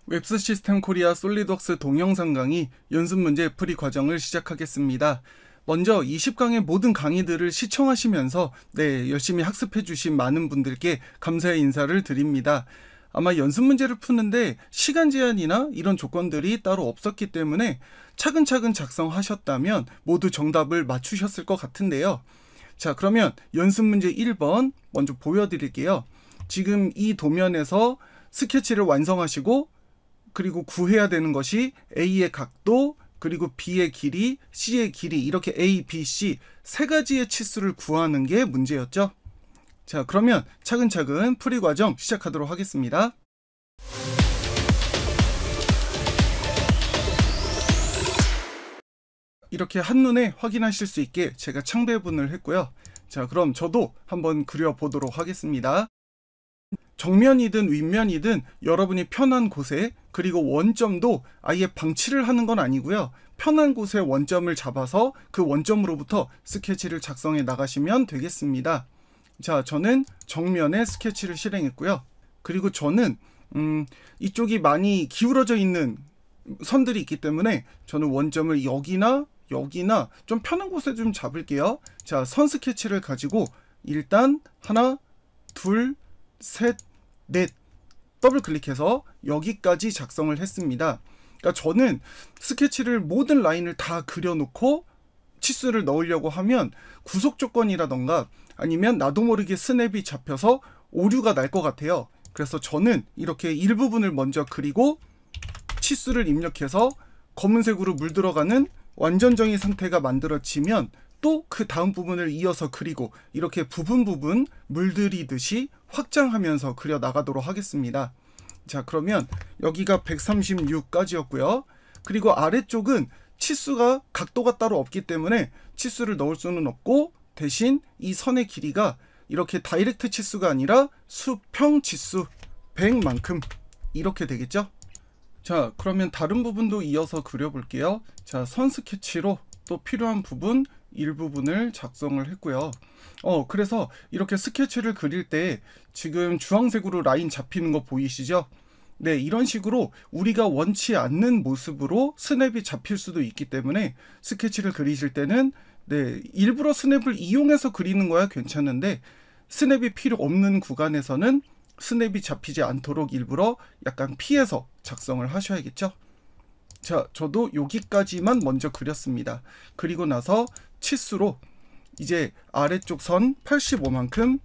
웹스 시스템 코리아 솔리드웍스 동영상 강의 연습 문제 풀이 과정을 시작하겠습니다. 먼저 20강의 모든 강의들을 시청하시면서 열심히 학습해 주신 많은 분들께 감사의 인사를 드립니다. 아마 연습 문제를 푸는데 시간 제한이나 이런 조건들이 따로 없었기 때문에 차근차근 작성하셨다면 모두 정답을 맞추셨을 것 같은데요. 자, 그러면 연습 문제 1번 먼저 보여드릴게요. 지금 이 도면에서 스케치를 완성하시고 그리고 구해야 되는 것이 A의 각도, 그리고 B의 길이, C의 길이, 이렇게 A, B, C 세 가지의 치수를 구하는 게 문제였죠. 자, 그러면 차근차근 풀이 과정 시작하도록 하겠습니다. 이렇게 한눈에 확인하실 수 있게 제가 창배분을 했고요. 자, 그럼 저도 한번 그려보도록 하겠습니다. 정면이든 윗면이든 여러분이 편한 곳에, 그리고 원점도 아예 방치를 하는 건 아니고요. 편한 곳에 원점을 잡아서 그 원점으로부터 스케치를 작성해 나가시면 되겠습니다. 자, 저는 정면에 스케치를 실행했고요. 그리고 저는 이쪽이 많이 기울어져 있는 선들이 있기 때문에 저는 원점을 여기나 여기나 좀 편한 곳에 좀 잡을게요. 자, 선 스케치를 가지고 일단 하나, 둘, 셋, 넷 더블 클릭해서 여기까지 작성을 했습니다. 그러니까 저는 스케치를 모든 라인을 다 그려놓고 치수를 넣으려고 하면 구속 조건이라던가 아니면 나도 모르게 스냅이 잡혀서 오류가 날 것 같아요. 그래서 저는 이렇게 일부분을 먼저 그리고 치수를 입력해서 검은색으로 물들어가는 완전정의 상태가 만들어지면 또 그 다음 부분을 이어서 그리고 이렇게 부분 물들이듯이 확장하면서 그려 나가도록 하겠습니다. 자, 그러면 여기가 136까지였고요. 그리고 아래쪽은 치수가 각도가 따로 없기 때문에 치수를 넣을 수는 없고 대신 이 선의 길이가 이렇게 다이렉트 치수가 아니라 수평 치수 100만큼 이렇게 되겠죠. 자, 그러면 다른 부분도 이어서 그려볼게요. 자, 선 스케치로 또 필요한 부분 일부분을 작성을 했고요. 그래서 이렇게 스케치를 그릴 때 지금 주황색으로 라인 잡히는 거 보이시죠? 네, 이런 식으로 우리가 원치 않는 모습으로 스냅이 잡힐 수도 있기 때문에 스케치를 그리실 때는 일부러 스냅을 이용해서 그리는 거야 괜찮은데 스냅이 필요 없는 구간에서는 스냅이 잡히지 않도록 일부러 약간 피해서 작성을 하셔야겠죠. 자, 저도 여기까지만 먼저 그렸습니다. 그리고 나서 치수로 이제 아래쪽 선 85만큼,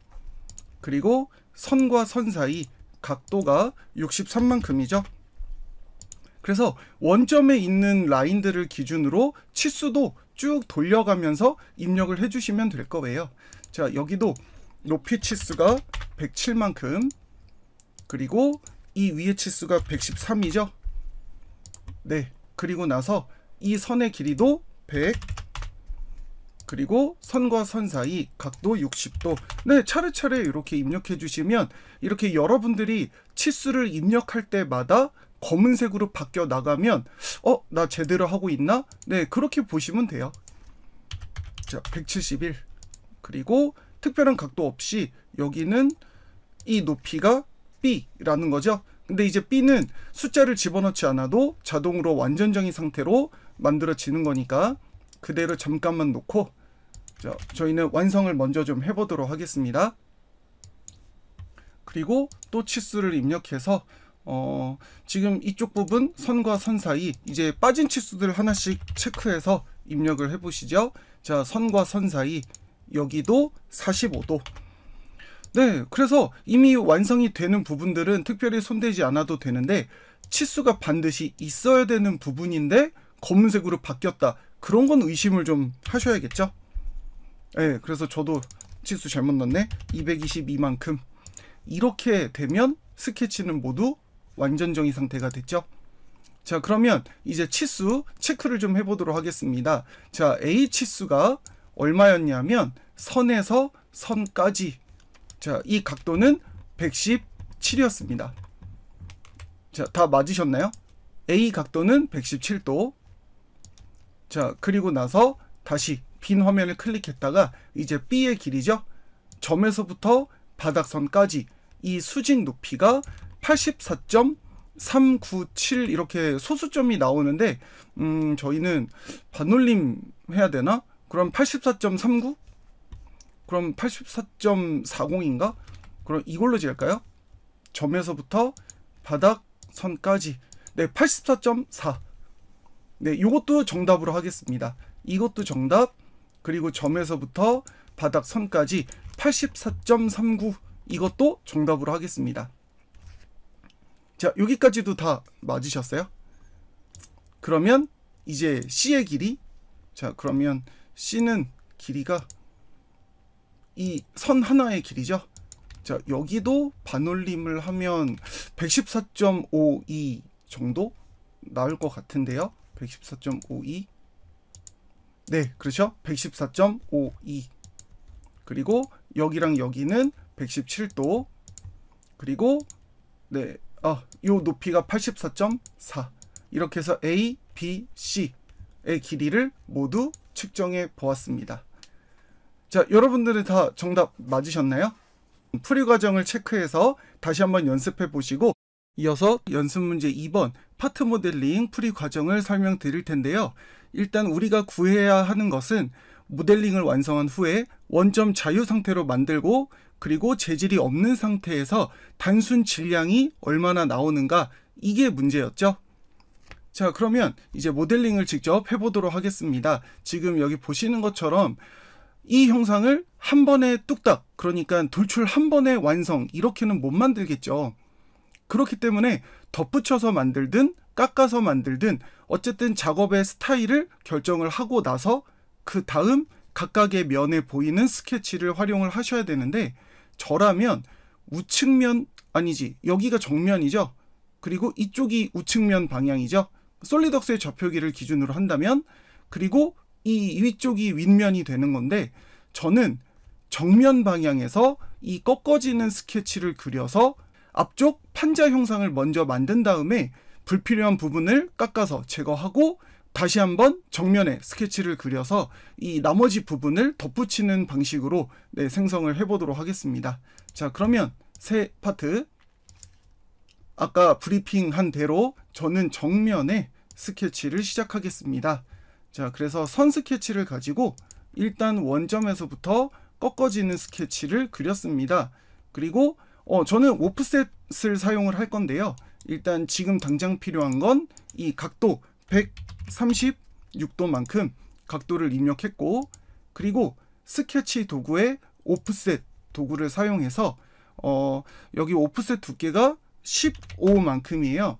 그리고 선과 선 사이 각도가 63만큼이죠. 그래서 원점에 있는 라인들을 기준으로 치수도 쭉 돌려가면서 입력을 해주시면 될 거예요. 자, 여기도 높이 치수가 107만큼, 그리고 이 위의 치수가 113이죠. 네, 그리고 나서 이 선의 길이도 100, 그리고 선과 선 사이 각도 60도. 네, 차례차례 이렇게 입력해 주시면 이렇게 여러분들이 치수를 입력할 때마다 검은색으로 바뀌어 나가면 나 제대로 하고 있나? 네, 그렇게 보시면 돼요. 자, 171. 그리고 특별한 각도 없이 여기는 이 높이가 B라는 거죠. 근데 이제 B는 숫자를 집어넣지 않아도 자동으로 완전정의 상태로 만들어지는 거니까 그대로 잠깐만 놓고, 자, 저희는 완성을 먼저 좀 해보도록 하겠습니다. 그리고 또 치수를 입력해서 지금 이쪽 부분 선과 선 사이 이제 빠진 치수들 하나씩 체크해서 입력을 해보시죠. 자, 선과 선 사이 여기도 45도. 네, 그래서 이미 완성이 되는 부분들은 특별히 손대지 않아도 되는데 치수가 반드시 있어야 되는 부분인데 검은색으로 바뀌었다. 그런 건 의심을 좀 하셔야겠죠. 네, 그래서 저도 치수 잘못 넣었네. 222만큼. 이렇게 되면 스케치는 모두 완전정의 상태가 됐죠. 자, 그러면 이제 치수 체크를 좀 해보도록 하겠습니다. 자, A 치수가 얼마였냐면 선에서 선까지, 자, 이 각도는 117이었습니다. 자, 다 맞으셨나요? A 각도는 117도. 자, 그리고 나서 다시 빈 화면을 클릭했다가 이제 B의 길이죠. 점에서부터 바닥선까지 이 수직 높이가 397 이렇게 소수점이 나오는데 저희는 반올림 해야 되나? 그럼 84.39? 그럼 84.40인가? 그럼 이걸로 지을까요? 점에서부터 바닥선까지. 네, 84.4. 네, 요것도 정답으로 하겠습니다. 이것도 정답. 그리고 점에서부터 바닥선까지 84.39. 이것도 정답으로 하겠습니다. 자, 여기까지도 다 맞으셨어요? 그러면 이제 C의 길이. 자, 그러면 C는 길이가 이 선 하나의 길이죠. 자, 여기도 반올림을 하면 114.52 정도 나올 것 같은데요. 114.52. 네, 그렇죠. 114.52. 그리고 여기랑 여기는 117도. 그리고 네, 요 높이가 84.4. 이렇게 해서 A, B, C의 길이를 모두 측정해 보았습니다. 자, 여러분들은 다 정답 맞으셨나요? 풀이 과정을 체크해서 다시 한번 연습해 보시고 이어서 연습 문제 2번 파트 모델링 풀이 과정을 설명드릴 텐데요. 일단 우리가 구해야 하는 것은 모델링을 완성한 후에 원점 자유 상태로 만들고 그리고 재질이 없는 상태에서 단순 질량이 얼마나 나오는가, 이게 문제였죠. 자, 그러면 이제 모델링을 직접 해보도록 하겠습니다. 지금 여기 보시는 것처럼 이 형상을 한 번에 뚝딱, 그러니까 돌출 한 번에 완성, 이렇게는 못 만들겠죠. 그렇기 때문에 덧붙여서 만들든 깎아서 만들든 어쨌든 작업의 스타일을 결정을 하고 나서 그 다음 각각의 면에 보이는 스케치를 활용을 하셔야 되는데, 저라면 우측면, 아니지, 여기가 정면이죠. 그리고 이쪽이 우측면 방향이죠. 솔리덕스의 접효기를 기준으로 한다면, 그리고 이 위쪽이 윗면이 되는 건데, 저는 정면 방향에서 이 꺾어지는 스케치를 그려서 앞쪽 판자 형상을 먼저 만든 다음에 불필요한 부분을 깎아서 제거하고 다시 한번 정면에 스케치를 그려서 이 나머지 부분을 덧붙이는 방식으로 생성을 해보도록 하겠습니다. 자, 그러면 새 파트, 아까 브리핑한 대로 저는 정면에 스케치를 시작하겠습니다. 자, 그래서 선 스케치를 가지고 일단 원점에서부터 꺾어지는 스케치를 그렸습니다. 그리고 저는 오프셋을 사용을 할 건데요. 일단 지금 당장 필요한 건 이 각도 136도만큼 각도를 입력했고, 그리고 스케치 도구의 오프셋 도구를 사용해서 여기 오프셋 두께가 15만큼이에요.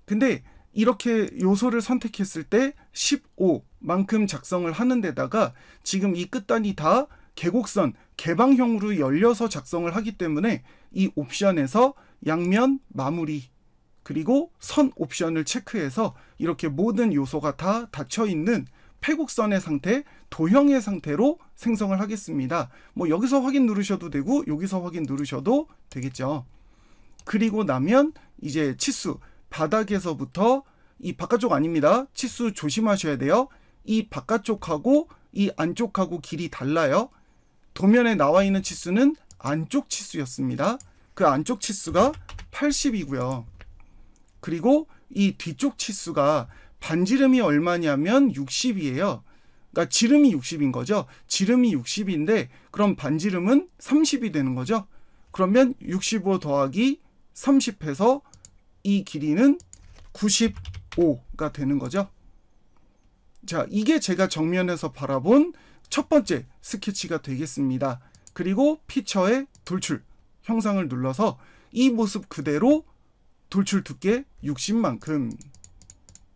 근데 이렇게 요소를 선택했을 때 15만큼 작성을 하는 데다가 지금 이 끝단이 다 계곡선 개방형으로 열려서 작성을 하기 때문에 이 옵션에서 양면 마무리 그리고 선 옵션을 체크해서 이렇게 모든 요소가 다 닫혀있는 패곡선의 상태, 도형의 상태로 생성을 하겠습니다. 뭐 여기서 확인 누르셔도 되고 여기서 확인 누르셔도 되겠죠. 그리고 나면 이제 치수, 바닥에서부터 이 바깥쪽 아닙니다. 치수 조심하셔야 돼요. 이 바깥쪽하고 이 안쪽하고 길이 달라요. 도면에 나와 있는 치수는 안쪽 치수였습니다. 그 안쪽 치수가 80이고요. 그리고 이 뒤쪽 치수가 반지름이 얼마냐면 60이에요. 그러니까 지름이 60인 거죠. 지름이 60인데 그럼 반지름은 30이 되는 거죠. 그러면 65 더하기 30 해서 이 길이는 95가 되는 거죠. 자, 이게 제가 정면에서 바라본 첫 번째 스케치가 되겠습니다. 그리고 피처의 돌출 형상을 눌러서 이 모습 그대로 돌출 두께 60만큼.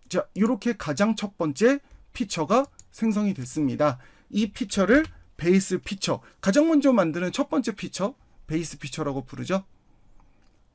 자, 이렇게 가장 첫 번째 피처가 생성이 됐습니다. 이 피처를 베이스 피처, 가장 먼저 만드는 첫 번째 피처, 베이스 피처라고 부르죠.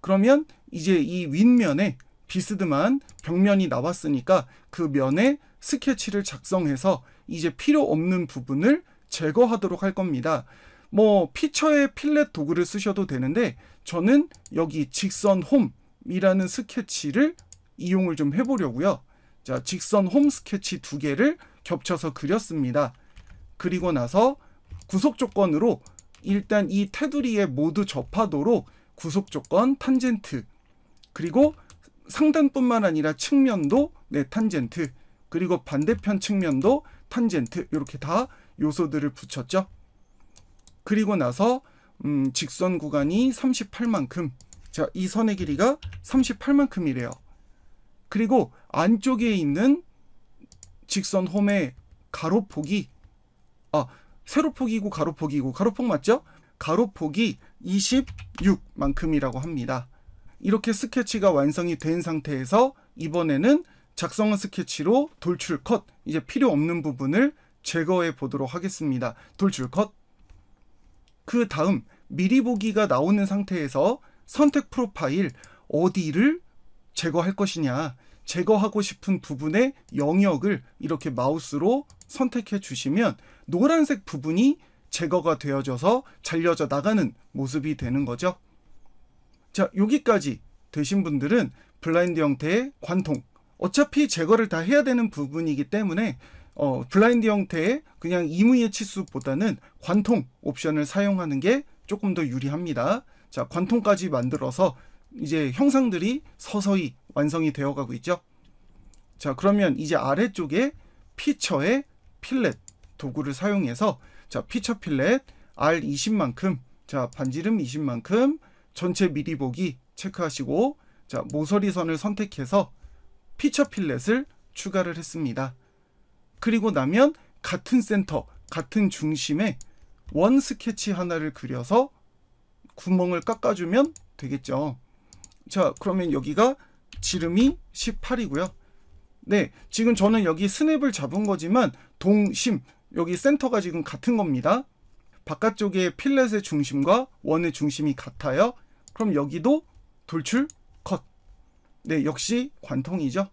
그러면 이제 이 윗면에 비스듬한 벽면이 나왔으니까 그 면에 스케치를 작성해서 이제 필요 없는 부분을 제거하도록 할 겁니다. 뭐 피처의 필렛 도구를 쓰셔도 되는데 저는 여기 직선 홈이라는 스케치를 이용을 좀 해보려고요. 자, 직선 홈 스케치 2개를 겹쳐서 그렸습니다. 그리고 나서 구속 조건으로 일단 이 테두리에 모두 접하도록 구속 조건 탄젠트, 그리고 상단뿐만 아니라 측면도 탄젠트, 그리고 반대편 측면도 탄젠트, 이렇게 다 요소들을 붙였죠. 그리고 나서 직선 구간이 38만큼, 자, 이 선의 길이가 38만큼이래요. 그리고 안쪽에 있는 직선 홈의 가로폭이 세로폭이고 가로폭 맞죠? 가로폭이 26만큼이라고 합니다. 이렇게 스케치가 완성이 된 상태에서 이번에는 작성한 스케치로 돌출 컷, 이제 필요 없는 부분을 제거해 보도록 하겠습니다. 돌출 컷. 그 다음 미리 보기가 나오는 상태에서 선택 프로파일, 어디를 제거할 것이냐, 제거하고 싶은 부분의 영역을 이렇게 마우스로 선택해 주시면 노란색 부분이 제거가 되어져서 잘려져 나가는 모습이 되는 거죠. 자, 여기까지 되신 분들은 블라인드 형태의 관통, 어차피 제거를 다 해야 되는 부분이기 때문에 블라인드 형태의 그냥 임의의 치수보다는 관통 옵션을 사용하는 게 조금 더 유리합니다. 자, 관통까지 만들어서 이제 형상들이 서서히 완성이 되어 가고 있죠. 자, 그러면 이제 아래쪽에 피처의 필렛 도구를 사용해서, 자, 피처 필렛 R20만큼, 자, 반지름 20만큼, 전체 미리 보기 체크하시고, 자, 모서리 선을 선택해서 피처 필렛을 추가를 했습니다. 그리고 나면 같은 센터, 같은 중심에 원 스케치 하나를 그려서 구멍을 깎아주면 되겠죠. 자, 그러면 여기가 지름이 18이고요. 네, 지금 저는 여기 스냅을 잡은 거지만 동심, 여기 센터가 지금 같은 겁니다. 바깥쪽에 필렛의 중심과 원의 중심이 같아요. 그럼 여기도 돌출 컷. 네, 역시 관통이죠.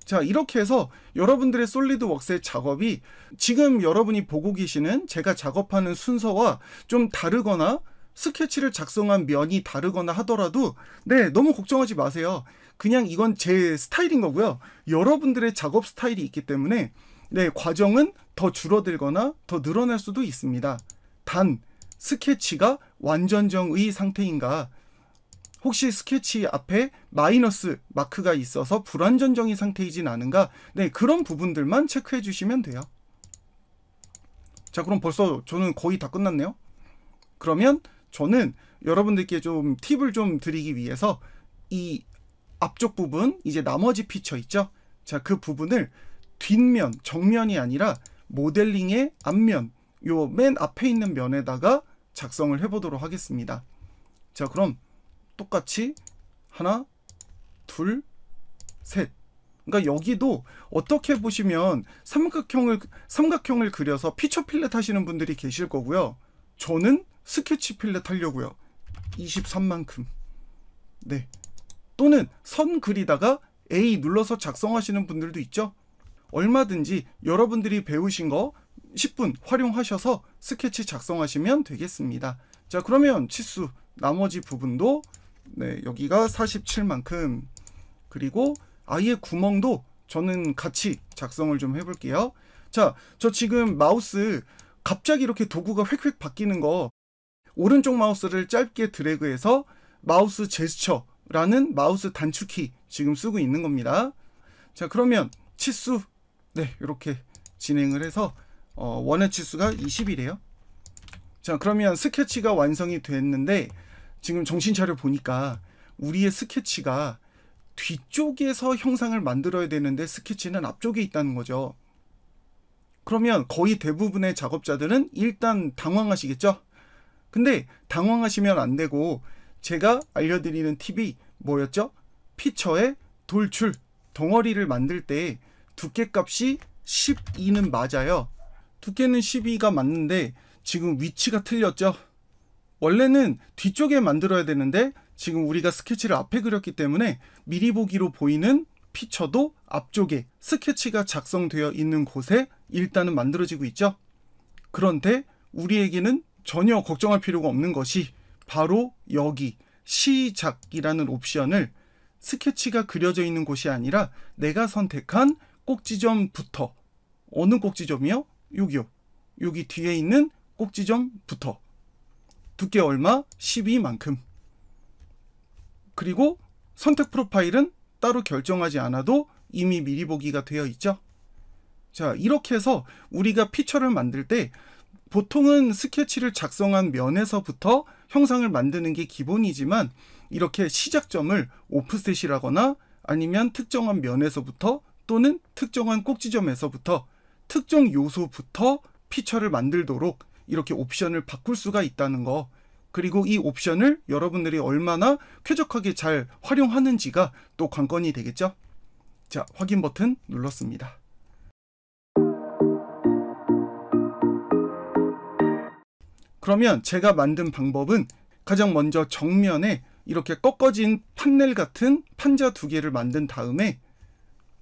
자, 이렇게 해서 여러분들의 솔리드웍스의 작업이 지금 여러분이 보고 계시는 제가 작업하는 순서와 좀 다르거나 스케치를 작성한 면이 다르거나 하더라도 너무 걱정하지 마세요. 그냥 이건 제 스타일인 거고요. 여러분들의 작업 스타일이 있기 때문에 과정은 더 줄어들거나 더 늘어날 수도 있습니다. 단 스케치가 완전정의 상태인가, 혹시 스케치 앞에 마이너스 마크가 있어서 불완전정의 상태이진 않은가, 그런 부분들만 체크해 주시면 돼요. 자, 그럼 벌써 저는 거의 다 끝났네요. 그러면 저는 여러분들께 좀 팁을 좀 드리기 위해서 이 앞쪽 부분, 이제 나머지 피처 있죠? 자, 그 부분을 뒷면, 정면이 아니라 모델링의 앞면, 요 맨 앞에 있는 면에다가 작성을 해보도록 하겠습니다. 자, 그럼 똑같이 하나, 둘, 셋. 그러니까 여기도 어떻게 보시면 삼각형을 그려서 피처 필렛 하시는 분들이 계실 거고요. 저는 스케치 필렛 하려고요. 23만큼. 네. 또는 선 그리다가 A 눌러서 작성하시는 분들도 있죠. 얼마든지 여러분들이 배우신 거 10분 활용하셔서 스케치 작성하시면 되겠습니다. 자, 그러면 치수 나머지 부분도 여기가 47만큼, 그리고 아예 구멍도 저는 같이 작성을 좀 해볼게요. 자, 저 지금 마우스 갑자기 이렇게 도구가 획획 바뀌는 거, 오른쪽 마우스를 짧게 드래그해서 마우스 제스처라는 마우스 단축키 지금 쓰고 있는 겁니다. 자, 그러면 치수 이렇게 진행을 해서 원의 치수가 20이래요. 자, 그러면 스케치가 완성이 됐는데 지금 정신 차려 보니까 우리의 스케치가 뒤쪽에서 형상을 만들어야 되는데 스케치는 앞쪽에 있다는 거죠. 그러면 거의 대부분의 작업자들은 일단 당황하시겠죠? 근데 당황하시면 안 되고, 제가 알려드리는 팁이 뭐였죠? 피처의 돌출, 덩어리를 만들 때 두께값이 12는 맞아요. 두께는 12가 맞는데 지금 위치가 틀렸죠? 원래는 뒤쪽에 만들어야 되는데 지금 우리가 스케치를 앞에 그렸기 때문에 미리 보기로 보이는 피처도 앞쪽에 스케치가 작성되어 있는 곳에 일단은 만들어지고 있죠. 그런데 우리에게는 전혀 걱정할 필요가 없는 것이 바로 여기 시작이라는 옵션을 스케치가 그려져 있는 곳이 아니라 내가 선택한 꼭지점부터, 어느 꼭지점이요? 여기요. 여기 뒤에 있는 꼭지점부터 두께 얼마? 12만큼. 그리고 선택 프로파일은 따로 결정하지 않아도 이미 미리 보기가 되어 있죠. 자, 이렇게 해서 우리가 피처를 만들 때 보통은 스케치를 작성한 면에서부터 형상을 만드는 게 기본이지만 이렇게 시작점을 오프셋이라거나 아니면 특정한 면에서부터 또는 특정한 꼭지점에서부터 특정 요소부터 피처를 만들도록 이렇게 옵션을 바꿀 수가 있다는 거, 그리고 이 옵션을 여러분들이 얼마나 쾌적하게 잘 활용하는지가 또 관건이 되겠죠. 자, 확인 버튼 눌렀습니다. 그러면 제가 만든 방법은 가장 먼저 정면에 이렇게 꺾어진 판넬 같은 판자 2개를 만든 다음에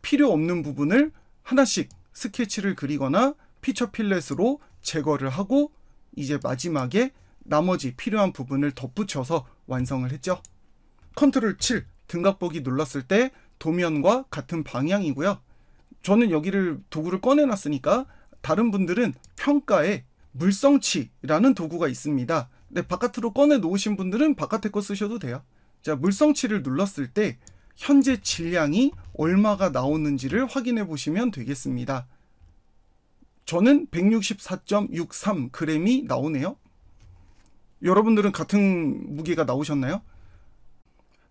필요 없는 부분을 하나씩 스케치를 그리거나 피처 필렛으로 제거를 하고 이제 마지막에 나머지 필요한 부분을 덧붙여서 완성을 했죠. 컨트롤 7 등각 보기 눌렀을 때 도면과 같은 방향이고요. 저는 여기를 도구를 꺼내놨으니까 다른 분들은 평가에 물성치라는 도구가 있습니다. 네, 바깥으로 꺼내 놓으신 분들은 바깥에 거 쓰셔도 돼요. 자, 물성치를 눌렀을 때 현재 질량이 얼마가 나오는지를 확인해 보시면 되겠습니다. 저는 164.63g이 나오네요. 여러분들은 같은 무게가 나오셨나요?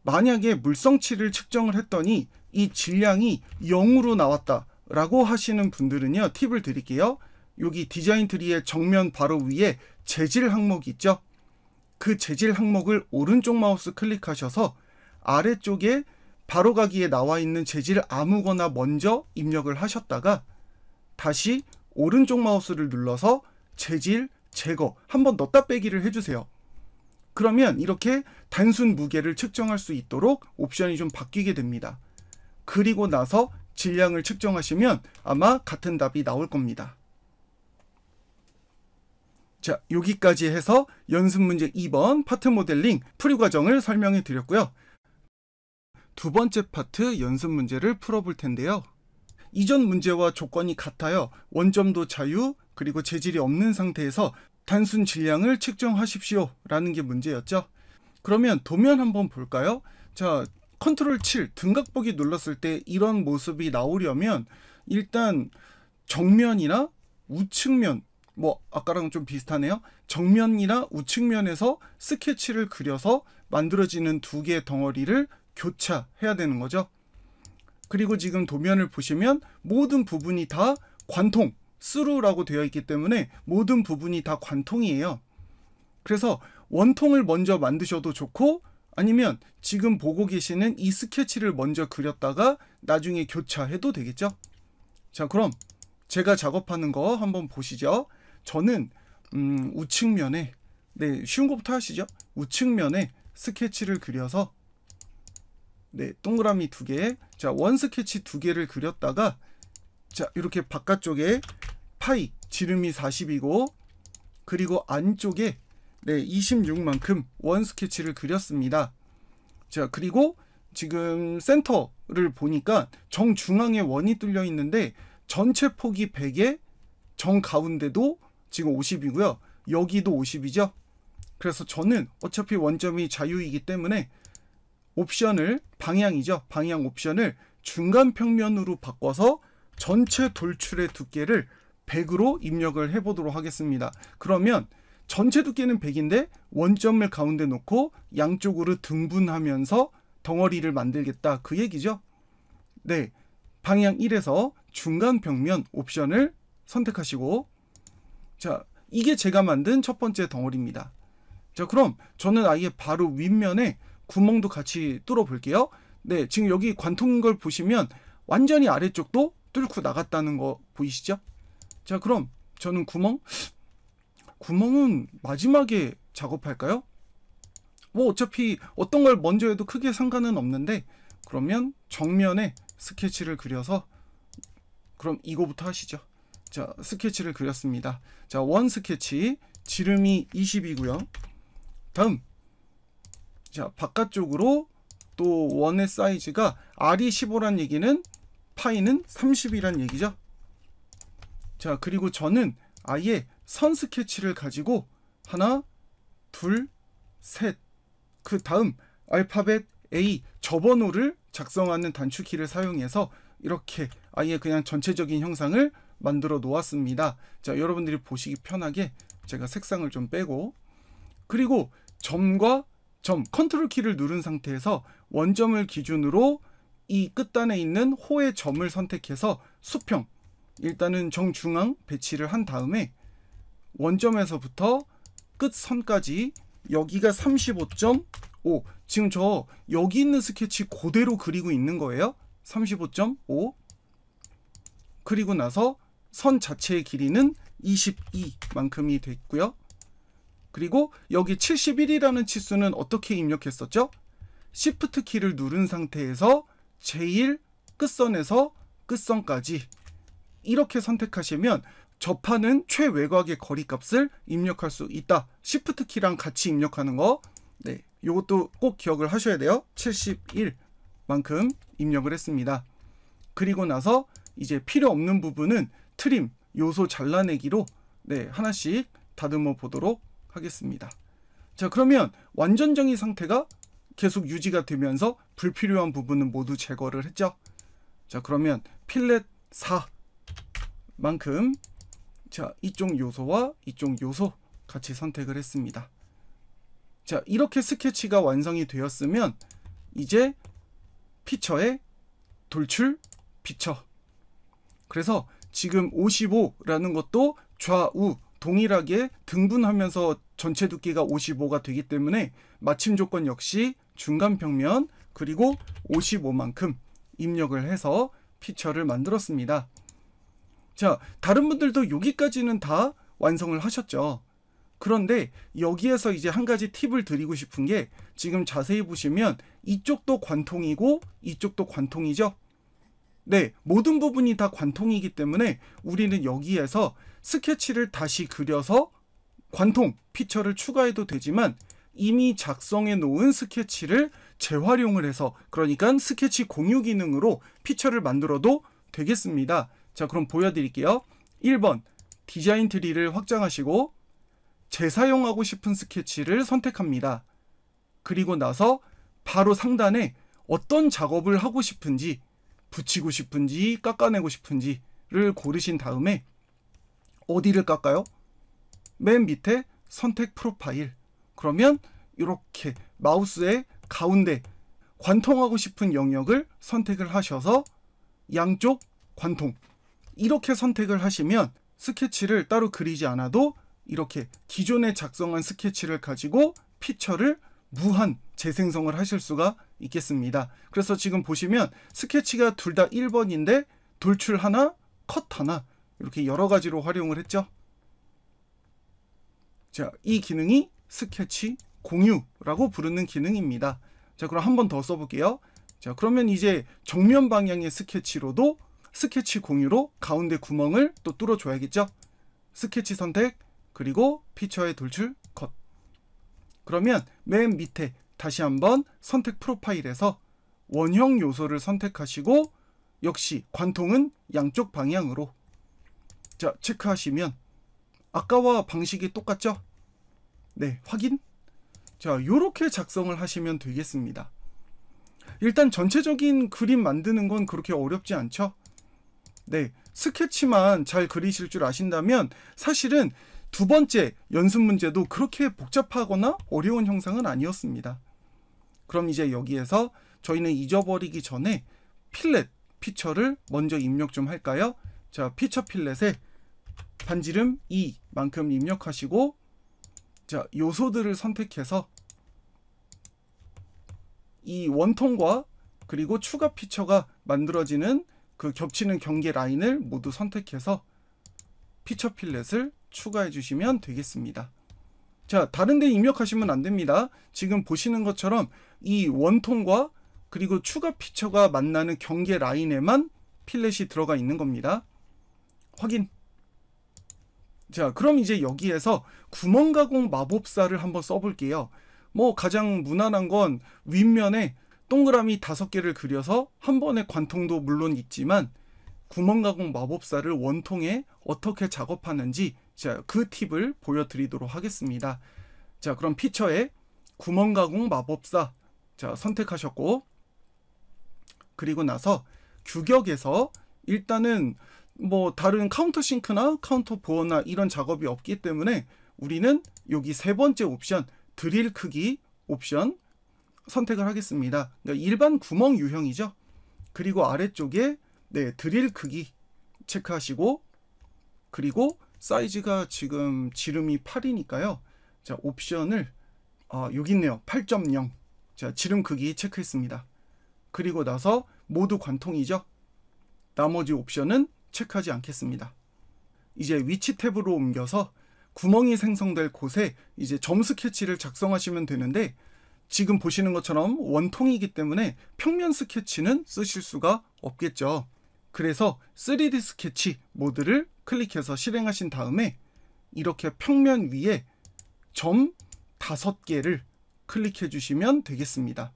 만약에 물성치를 측정을 했더니 이 질량이 0으로 나왔다 라고 하시는 분들은요, 팁을 드릴게요. 여기 디자인 트리의 정면 바로 위에 재질 항목이 있죠. 그 재질 항목을 오른쪽 마우스 클릭하셔서 아래쪽에 바로가기에 나와 있는 재질 아무거나 먼저 입력을 하셨다가 다시 오른쪽 마우스를 눌러서 재질 제거 한번 넣었다 빼기를 해주세요. 그러면 이렇게 단순 무게를 측정할 수 있도록 옵션이 좀 바뀌게 됩니다. 그리고 나서 질량을 측정하시면 아마 같은 답이 나올 겁니다. 자, 여기까지 해서 연습 문제 2번 파트 모델링 풀이 과정을 설명해 드렸고요. 두 번째 파트 연습 문제를 풀어볼 텐데요. 이전 문제와 조건이 같아요. 원점도 자유, 그리고 재질이 없는 상태에서 단순 질량을 측정하십시오 라는 게 문제였죠. 그러면 도면 한번 볼까요? 자, 컨트롤 7 등각 보기 눌렀을 때 이런 모습이 나오려면 일단 정면이나 우측면, 뭐 아까랑 좀 비슷하네요. 정면이나 우측면에서 스케치를 그려서 만들어지는 두 개의 덩어리를 교차해야 되는 거죠. 그리고 지금 도면을 보시면 모든 부분이 다 관통, 스루라고 되어 있기 때문에 모든 부분이 다 관통이에요. 그래서 원통을 먼저 만드셔도 좋고 아니면 지금 보고 계시는 이 스케치를 먼저 그렸다가 나중에 교차해도 되겠죠. 자, 그럼 제가 작업하는 거 한번 보시죠. 저는 우측면에, 네, 쉬운 것부터 하시죠. 우측면에 스케치를 그려서 동그라미 2개, 자, 원 스케치 2개를 그렸다가 자, 이렇게 바깥쪽에 파이 지름이 40이고 그리고 안쪽에 26만큼 원 스케치를 그렸습니다. 자, 그리고 지금 센터를 보니까 정중앙에 원이 뚫려 있는데 전체 폭이 100에 정가운데도 지금 50이고요. 여기도 50이죠. 그래서 저는 어차피 원점이 자유이기 때문에 옵션을, 방향이죠. 방향 옵션을 중간 평면으로 바꿔서 전체 돌출의 두께를 100으로 입력을 해보도록 하겠습니다. 그러면 전체 두께는 100인데 원점을 가운데 놓고 양쪽으로 등분하면서 덩어리를 만들겠다, 그 얘기죠. 네, 방향 1에서 중간 평면 옵션을 선택하시고, 자, 이게 제가 만든 첫 번째 덩어리입니다. 자, 그럼 저는 아예 바로 윗면에 구멍도 같이 뚫어 볼게요. 네, 지금 여기 관통인 걸 보시면 완전히 아래쪽도 뚫고 나갔다는 거 보이시죠? 자, 그럼 저는 구멍은 마지막에 작업할까요? 뭐 어차피 어떤 걸 먼저 해도 크게 상관은 없는데, 그러면 정면에 스케치를 그려서, 그럼 이거부터 하시죠. 자, 스케치를 그렸습니다. 자, 원 스케치 지름이 20이고요. 다음, 자, 바깥쪽으로 또 원의 사이즈가 R이 15란 얘기는 파이는 30이란 얘기죠. 자, 그리고 저는 아예 선 스케치를 가지고 하나, 둘, 셋, 그 다음 알파벳 A 저번호를 작성하는 단축키를 사용해서 이렇게 아예 그냥 전체적인 형상을 만들어 놓았습니다. 자, 여러분들이 보시기 편하게 제가 색상을 좀 빼고, 그리고 점과 점 컨트롤 키를 누른 상태에서 원점을 기준으로 이 끝단에 있는 호의 점을 선택해서 수평, 일단은 정중앙 배치를 한 다음에 원점에서부터 끝선까지 여기가 35.5, 지금 저 여기 있는 스케치 그대로 그리고 있는 거예요. 35.5. 그리고 나서 선 자체의 길이는 22만큼이 됐고요. 그리고 여기 71이라는 치수는 어떻게 입력했었죠? Shift 키를 누른 상태에서 제일 끝선에서 끝선까지 이렇게 선택하시면 접하는 최외곽의 거리값을 입력할 수 있다. Shift 키랑 같이 입력하는 거. 네, 이것도 꼭 기억을 하셔야 돼요. 71만큼 입력을 했습니다. 그리고 나서 이제 필요 없는 부분은 트림, 요소 잘라내기로 네, 하나씩 다듬어 보도록 하겠습니다. 자, 그러면 완전 정의 상태가 계속 유지가 되면서 불필요한 부분은 모두 제거를 했죠. 자, 그러면 필렛 4만큼 자, 이쪽 요소와 이쪽 요소 같이 선택을 했습니다. 자, 이렇게 스케치가 완성이 되었으면 이제 피처에 돌출 피처. 그래서 지금 55라는 것도 좌우 동일하게 등분하면서 전체 두께가 55가 되기 때문에 마침 조건 역시 중간 평면 그리고 55만큼 입력을 해서 피처를 만들었습니다. 자, 다른 분들도 여기까지는 다 완성을 하셨죠. 그런데 여기에서 이제 한 가지 팁을 드리고 싶은 게, 지금 자세히 보시면 이쪽도 관통이고 이쪽도 관통이죠. 네, 모든 부분이 다 관통이기 때문에 우리는 여기에서 스케치를 다시 그려서 관통 피처를 추가해도 되지만, 이미 작성해 놓은 스케치를 재활용을 해서, 그러니까 스케치 공유 기능으로 피처를 만들어도 되겠습니다. 자, 그럼 보여드릴게요. 1번 디자인 트리를 확장하시고 재사용하고 싶은 스케치를 선택합니다. 그리고 나서 바로 상단에 어떤 작업을 하고 싶은지, 붙이고 싶은지 깎아내고 싶은지를 고르신 다음에 어디를 깎아요? 맨 밑에 선택 프로파일. 그러면 이렇게 마우스의 가운데 관통하고 싶은 영역을 선택을 하셔서 양쪽 관통, 이렇게 선택을 하시면 스케치를 따로 그리지 않아도 이렇게 기존에 작성한 스케치를 가지고 피처를 무한 재생성을 하실 수가 있겠습니다. 그래서 지금 보시면 스케치가 둘 다 1번인데 돌출 하나, 컷 하나, 이렇게 여러 가지로 활용을 했죠. 자, 이 기능이 스케치 공유라고 부르는 기능입니다. 자, 그럼 한 번 더 써볼게요. 자, 그러면 이제 정면 방향의 스케치로도 스케치 공유로 가운데 구멍을 또 뚫어줘야겠죠. 스케치 선택, 그리고 피처의 돌출, 컷. 그러면 맨 밑에 다시 한번 선택 프로파일에서 원형 요소를 선택하시고 역시 관통은 양쪽 방향으로. 자, 체크하시면 아까와 방식이 똑같죠? 네, 확인. 자, 요렇게 작성을 하시면 되겠습니다. 일단 전체적인 그림 만드는 건 그렇게 어렵지 않죠? 네, 스케치만 잘 그리실 줄 아신다면 사실은 두 번째 연습 문제도 그렇게 복잡하거나 어려운 형상은 아니었습니다. 그럼 이제 여기에서 저희는 잊어버리기 전에 필렛 피처를 먼저 입력 좀 할까요? 자, 피처 필렛에 반지름 2만큼 입력하시고, 자, 요소들을 선택해서 이 원통과 그리고 추가 피처가 만들어지는 그 겹치는 경계 라인을 모두 선택해서 피처 필렛을 추가해 주시면 되겠습니다. 자, 다른 데 입력하시면 안 됩니다. 지금 보시는 것처럼 이 원통과 그리고 추가 피처가 만나는 경계 라인에만 필렛이 들어가 있는 겁니다. 확인. 자, 그럼 이제 여기에서 구멍 가공 마법사를 한번 써볼게요. 뭐 가장 무난한 건 윗면에 동그라미 5개를 그려서 한 번에 관통도 물론 있지만, 구멍 가공 마법사를 원통에 어떻게 작업하는지 자, 그 팁을 보여드리도록 하겠습니다. 자, 그럼 피처에 구멍 가공 마법사 자, 선택하셨고, 그리고 나서 규격에서 일단은 뭐 다른 카운터 싱크나 카운터 보어나 이런 작업이 없기 때문에 우리는 여기 세 번째 옵션 드릴 크기 옵션 선택을 하겠습니다. 그러니까 일반 구멍 유형이죠. 그리고 아래쪽에 드릴 크기 체크하시고, 그리고 사이즈가 지금 지름이 8이니까요. 자, 옵션을 여기 있네요. 8.0. 자, 지름 크기 체크했습니다. 그리고 나서 모두 관통이죠. 나머지 옵션은 체크하지 않겠습니다. 이제 위치 탭으로 옮겨서 구멍이 생성될 곳에 이제 점 스케치를 작성하시면 되는데, 지금 보시는 것처럼 원통이기 때문에 평면 스케치는 쓰실 수가 없겠죠. 그래서 3D 스케치 모드를 클릭해서 실행하신 다음에 이렇게 평면 위에 점 5개를 클릭해 주시면 되겠습니다.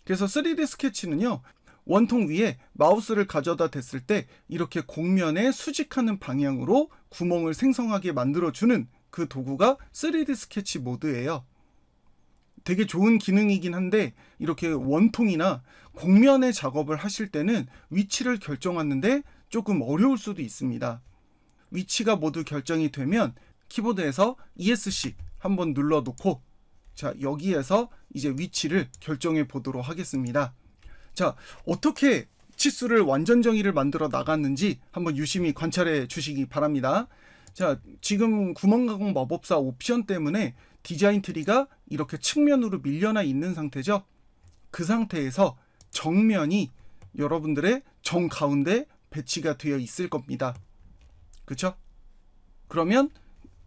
그래서 3D 스케치는요, 원통 위에 마우스를 가져다 댔을 때 이렇게 곡면에 수직하는 방향으로 구멍을 생성하게 만들어주는 그 도구가 3D 스케치 모드예요. 되게 좋은 기능이긴 한데, 이렇게 원통이나 곡면의 작업을 하실 때는 위치를 결정하는데 조금 어려울 수도 있습니다. 위치가 모두 결정이 되면 키보드에서 ESC 한번 눌러 놓고, 자, 여기에서 이제 위치를 결정해 보도록 하겠습니다. 자, 어떻게 치수를 완전 정의를 만들어 나갔는지 한번 유심히 관찰해 주시기 바랍니다. 자, 지금 구멍가공 마법사 옵션 때문에 디자인 트리가 이렇게 측면으로 밀려나 있는 상태죠. 그 상태에서 정면이 여러분들의 정 가운데 배치가 되어 있을 겁니다. 그쵸? 그러면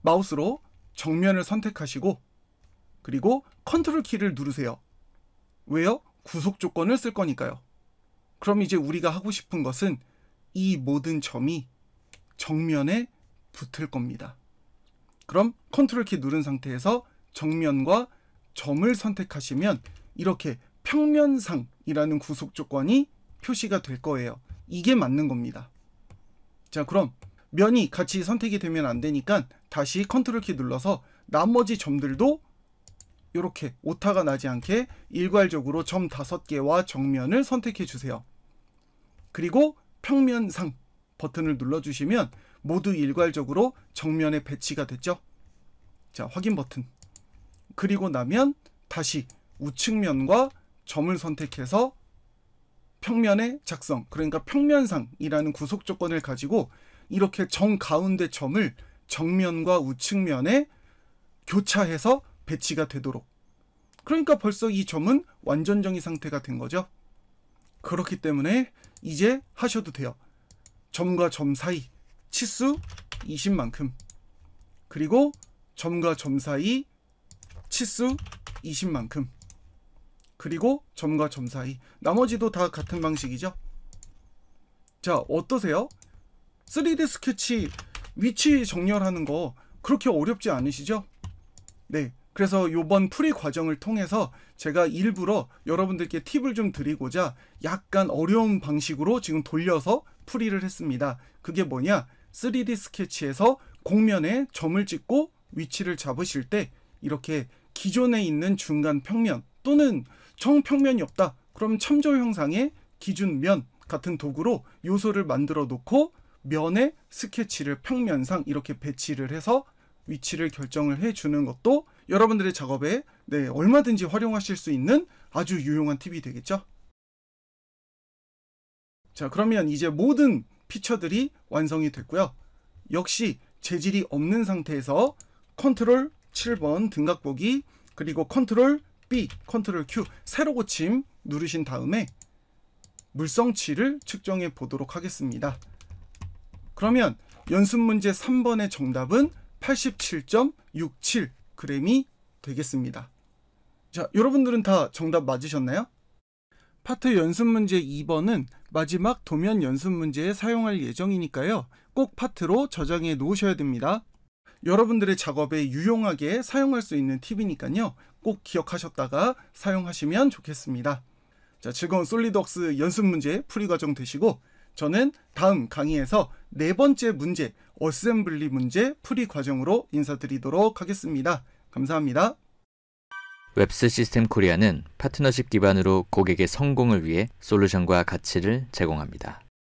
마우스로 정면을 선택하시고, 그리고 컨트롤 키를 누르세요. 왜요? 구속 조건을 쓸 거니까요. 그럼 이제 우리가 하고 싶은 것은 이 모든 점이 정면에 붙을 겁니다. 그럼 컨트롤 키 누른 상태에서 정면과 점을 선택하시면 이렇게 평면상이라는 구속 조건이 표시가 될 거예요. 이게 맞는 겁니다. 자, 그럼 면이 같이 선택이 되면 안 되니까 다시 컨트롤 키 눌러서 나머지 점들도 이렇게 오타가 나지 않게 일괄적으로 점 5개와 정면을 선택해 주세요. 그리고 평면상 버튼을 눌러주시면 모두 일괄적으로 정면에 배치가 됐죠. 자, 확인 버튼. 그리고 나면 다시 우측면과 점을 선택해서 평면의 작성, 그러니까 평면상이라는 구속 조건을 가지고 이렇게 정 가운데 점을 정면과 우측면에 교차해서 배치가 되도록. 그러니까 벌써 이 점은 완전 정의 상태가 된 거죠. 그렇기 때문에 이제 하셔도 돼요. 점과 점 사이 치수 20만큼, 그리고 점과 점 사이 치수 20만큼, 그리고 점과 점 사이, 나머지도 다 같은 방식이죠. 자, 어떠세요? 3D 스케치 위치 정렬하는 거 그렇게 어렵지 않으시죠? 네, 그래서 이번 풀이 과정을 통해서 제가 일부러 여러분들께 팁을 좀 드리고자 약간 어려운 방식으로 지금 돌려서 풀이를 했습니다. 그게 뭐냐? 3D 스케치에서 곡면에 점을 찍고 위치를 잡으실 때 이렇게 기존에 있는 중간 평면 또는 정평면이 없다, 그럼 참조 형상의 기준면 같은 도구로 요소를 만들어 놓고 면에 스케치를 평면상 이렇게 배치를 해서 위치를 결정을 해주는 것도 여러분들의 작업에 얼마든지 활용하실 수 있는 아주 유용한 팁이 되겠죠. 자, 그러면 이제 모든 피처들이 완성이 됐고요. 역시 재질이 없는 상태에서 컨트롤 7번 등각 보기, 그리고 컨트롤 B, 컨트롤 Q 세로 고침 누르신 다음에 물성치를 측정해 보도록 하겠습니다. 그러면 연습 문제 3번의 정답은 87.67g이 되겠습니다. 자, 여러분들은 다 정답 맞으셨나요? 파트 연습 문제 2번은 마지막 도면 연습 문제에 사용할 예정이니까요. 꼭 파트로 저장해 놓으셔야 됩니다. 여러분들의 작업에 유용하게 사용할 수 있는 팁이니까요. 꼭 기억하셨다가 사용하시면 좋겠습니다. 자, 즐거운 솔리드웍스 연습 문제 풀이 과정 되시고, 저는 다음 강의에서 4번째 문제, 어셈블리 문제 풀이 과정으로 인사드리도록 하겠습니다. 감사합니다. 웹스 시스템 코리아는 파트너십 기반으로 고객의 성공을 위해 솔루션과 가치를 제공합니다.